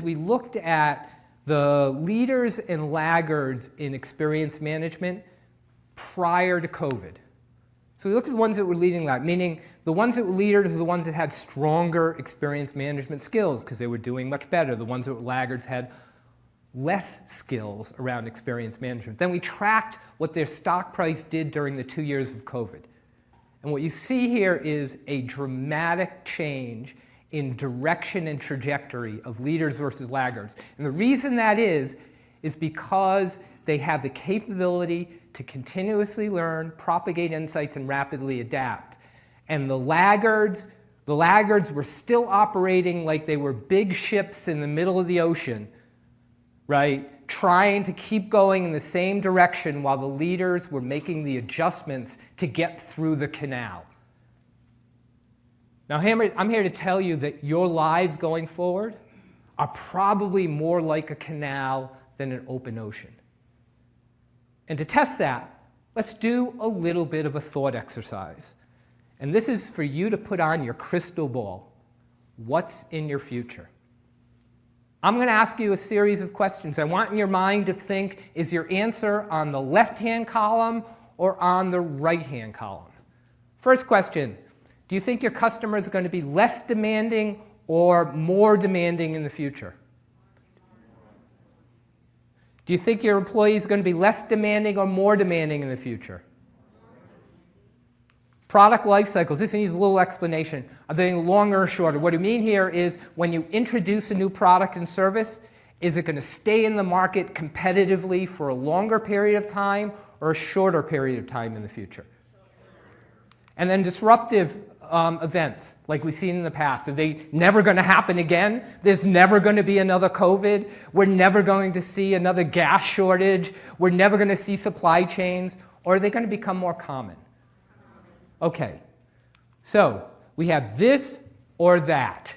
We looked at the leaders and laggards in experience management prior to COVID. So we looked at the ones that were leading lag, meaning the ones that were leaders are the ones that had stronger experience management skills because they were doing much better. The ones that were laggards had less skills around experience management. Then we tracked what their stock price did during the 2 years of COVID. And what you see here is a dramatic change in direction and trajectory of leaders versus laggards. And the reason that is because they have the capability to continuously learn, propagate insights, and rapidly adapt. And the laggards were still operating like they were big ships in the middle of the ocean, right? Trying to keep going in the same direction while the leaders were making the adjustments to get through the canal. Now, I'm here to tell you that your lives going forward are probably more like a canal than an open ocean. And to test that, let's do a little bit of a thought exercise. And this is for you to put on your crystal ball. What's in your future? I'm going to ask you a series of questions. I want in your mind to think, is your answer on the left-hand column or on the right-hand column? First question, do you think your customers are going to be less demanding or more demanding in the future? Do you think your employees are going to be less demanding or more demanding in the future? Product life cycles. This needs a little explanation. Are they longer or shorter? What I mean here is when you introduce a new product and service, is it going to stay in the market competitively for a longer period of time or a shorter period of time in the future? And then disruptive events like we've seen in the past. Are they never going to happen again? There's never going to be another COVID. We're never going to see another gas shortage. We're never going to see supply chains. Or are they going to become more common? Okay, so we have this or that.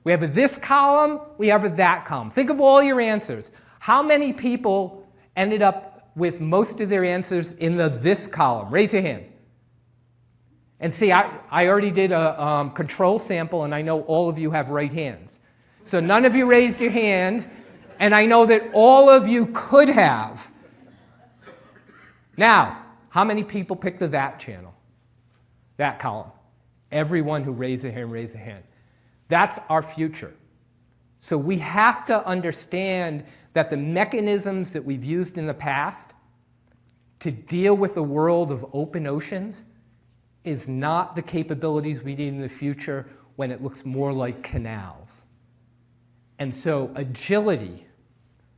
We have a this column, we have a that column. Think of all your answers. How many people ended up with most of their answers in the this column? Raise your hand. And see, I already did a control sample, and I know all of you have right hands. So none of you raised your hand, and I know that all of you could have. Now, how many people picked the that channel? That column. Everyone who raised their hand, raised their hand. That's our future. So we have to understand that the mechanisms that we've used in the past to deal with the world of open oceans is not the capabilities we need in the future when it looks more like canals. And so agility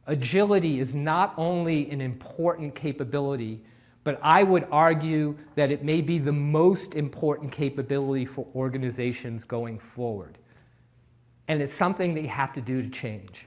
is not only an important capability, but I would argue that it may be the most important capability for organizations going forward. And it's something that you have to do to change.